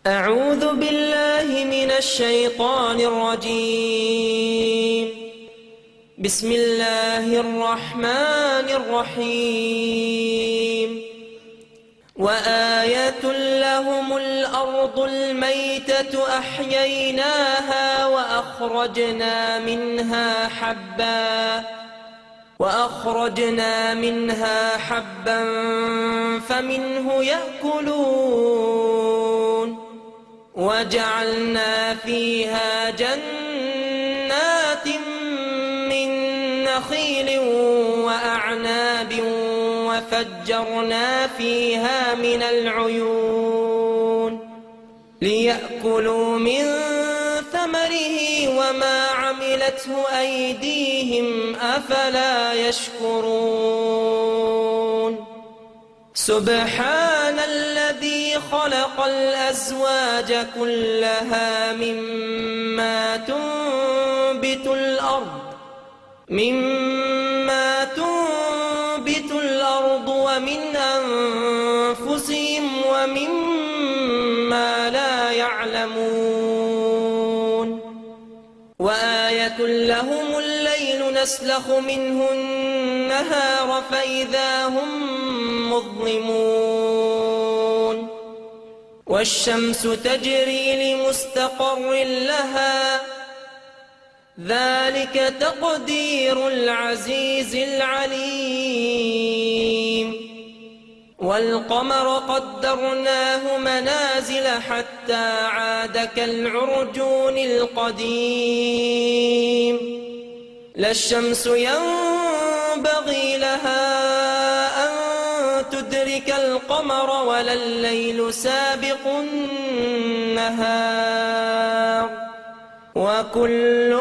أعوذ بالله من الشيطان الرجيم. بسم الله الرحمن الرحيم. وآية لهم الأرض الميتة أحييناها وأخرجنا منها حبا فمنه يأكلون وجعلنا فيها جنات من نخيل وأعناب وفجرنا فيها من العيون ليأكلوا من ثمره وما عملته أيديهم أفلا يشكرون. سبحان الذي خلق الأزواج كلها مما تنبت الأرض ومن أنفسهم ومما لا يعلمون. وآية لهم الليل نسلخ منه النهار فإذا هم مظلمون. والشمس تجري لمستقر لها ذلك تقدير العزيز العليم. والقمر قدرناه منازل حتى عاد كالعرجون القديم. لا الشمس ينبغي لها أن تدرك القمر ولا الليل سابق النهار وكل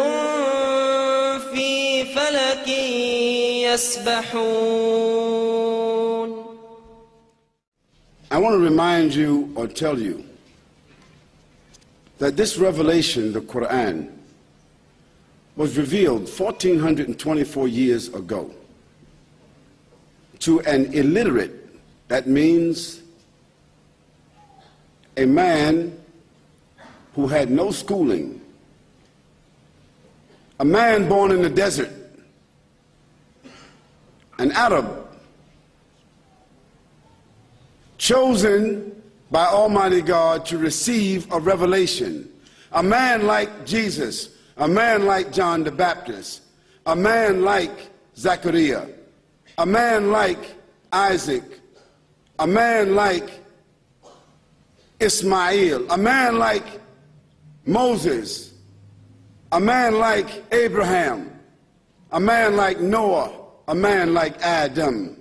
في فلك يسبحون. I want to remind you or tell you that this revelation, the Quran, was revealed 1424 years ago to an illiterate, that means a man who had no schooling, a man born in the desert, an Arab, chosen by Almighty God to receive a revelation, a man like Jesus, a man like John the Baptist, a man like Zechariah, a man like Isaac, a man like Ismail, a man like Moses, a man like Abraham, a man like Noah, a man like Adam,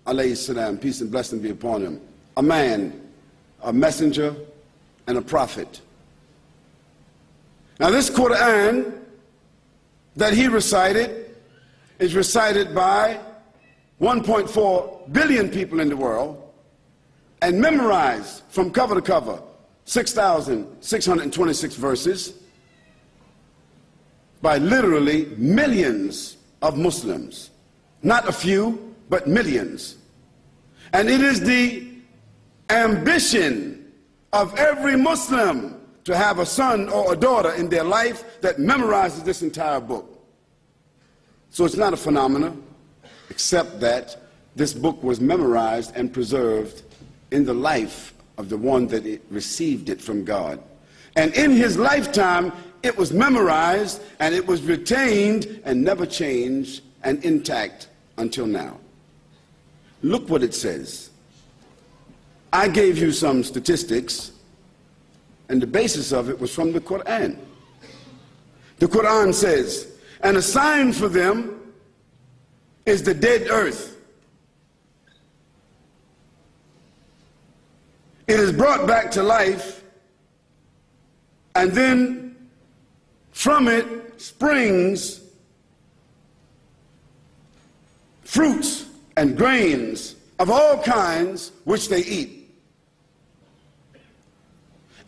alayhi salam, peace and blessing be upon him, a man, a messenger, and a prophet. Now this Quran that he recited is recited by 1.4 billion people in the world and memorized from cover to cover, 6,626 verses, by literally millions of Muslims. Not a few, but millions. And it is the ambition of every Muslim to have a son or a daughter in their life that memorizes this entire book. So it's not a phenomenon, except that this book was memorized and preserved in the life of the one that received it from God. And in his lifetime, it was memorized and it was retained and never changed and intact until now. Look what it says. I gave you some statistics, and the basis of it was from the Quran. The Quran says, and a sign for them is the dead earth. It is brought back to life, and then from it springs fruits and grains of all kinds which they eat.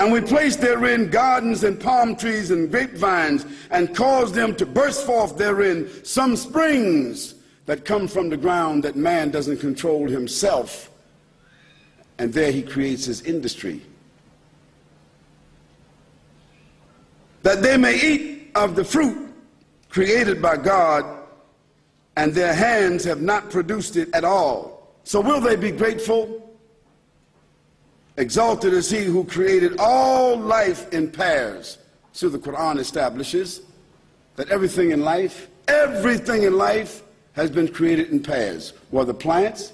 And we place therein gardens and palm trees and grapevines, and cause them to burst forth therein some springs that come from the ground that man doesn't control himself. And there he creates his industry. that they may eat of the fruit created by God, and their hands have not produced it at all. So will they be grateful? Exalted is he who created all life in pairs. So the Quran establishes that everything in life has been created in pairs, whether plants,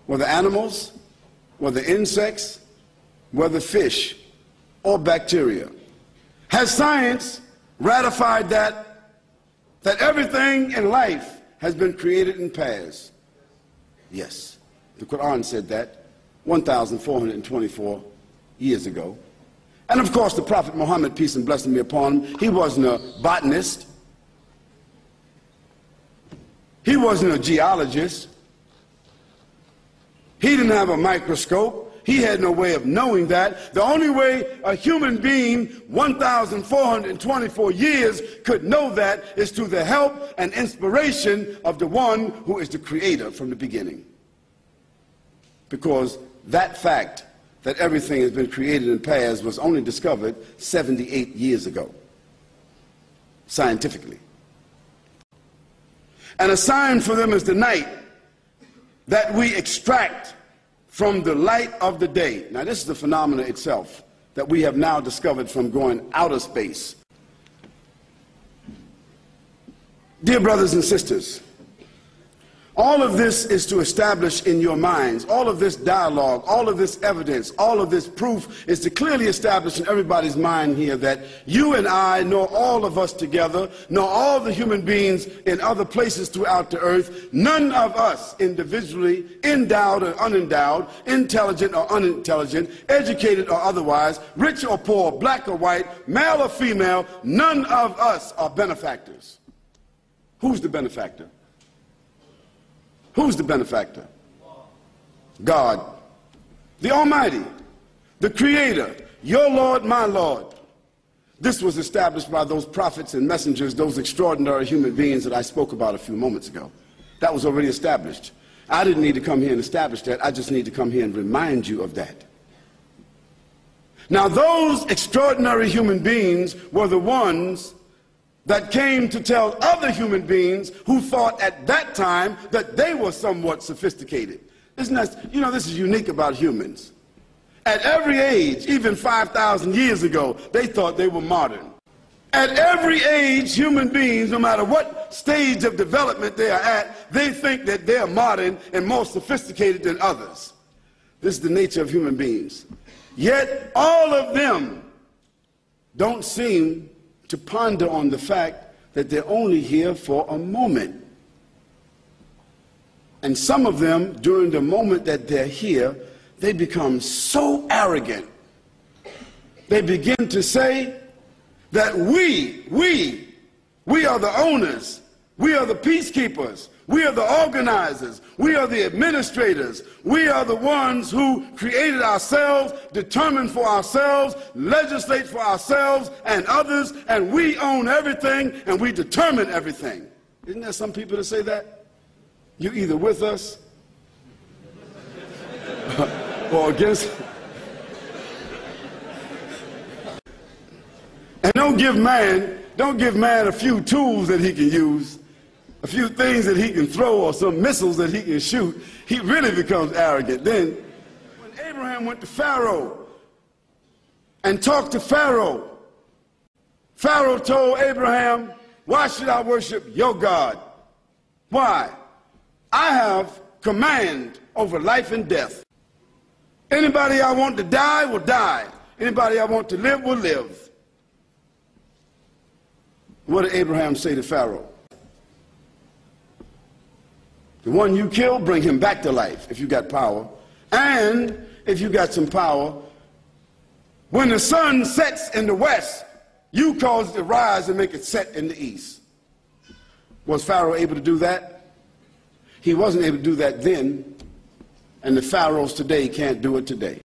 whether animals, whether insects, whether fish or bacteria. Has science ratified that everything in life has been created in pairs? Yes. The Quran said that 1,424 years ago. And of course the Prophet Muhammad, peace and blessing be upon him, he wasn't a botanist. He wasn't a geologist. He didn't have a microscope. He had no way of knowing that. The only way a human being 1,424 years could know that is through the help and inspiration of the one who is the creator from the beginning. Because that fact that everything has been created in pairs was only discovered 78 years ago, scientifically. And a sign for them is the night that we extract from the light of the day. Now this is the phenomena itself that we have now discovered from going outer space. Dear brothers and sisters, all of this is to establish in your minds, all of this dialogue, all of this evidence, all of this proof is to clearly establish in everybody's mind here that you and I, nor all of us together, nor all the human beings in other places throughout the earth, none of us individually, endowed or unendowed, intelligent or unintelligent, educated or otherwise, rich or poor, black or white, male or female, none of us are benefactors. Who's the benefactor? Who's the benefactor? God, the Almighty, the Creator, your Lord, my Lord. This was established by those prophets and messengers, those extraordinary human beings that I spoke about a few moments ago. That was already established. I didn't need to come here and establish that. I just need to come here and remind you of that. Now, those extraordinary human beings were the ones that came to tell other human beings who thought at that time that they were somewhat sophisticated. Isn't that, you know, this is unique about humans. At every age, even 5,000 years ago, they thought they were modern. At every age, human beings, no matter what stage of development they are at, they think that they are modern and more sophisticated than others. This is the nature of human beings. Yet all of them don't seem to ponder on the fact that they're only here for a moment. And some of them, during the moment that they're here, they become so arrogant. They begin to say that we are the owners, we are the peacekeepers, we are the organizers, we are the administrators, we are the ones who created ourselves, determine for ourselves, legislate for ourselves and others, and we own everything and we determine everything. Isn't there some people that say that? You're either with us or against. And don't give man a few tools that he can use, a few things that he can throw or some missiles that he can shoot. He really becomes arrogant. Then when Abraham went to Pharaoh and talked to Pharaoh, Pharaoh told Abraham, why should I worship your God? Why? I have command over life and death. Anybody I want to die will die. Anybody I want to live will live. What did Abraham say to Pharaoh? The one you kill, bring him back to life if you got power. And if you got some power, when the sun sets in the west, you cause it to rise and make it set in the east. Was Pharaoh able to do that? He wasn't able to do that then, and the pharaohs today can't do it today.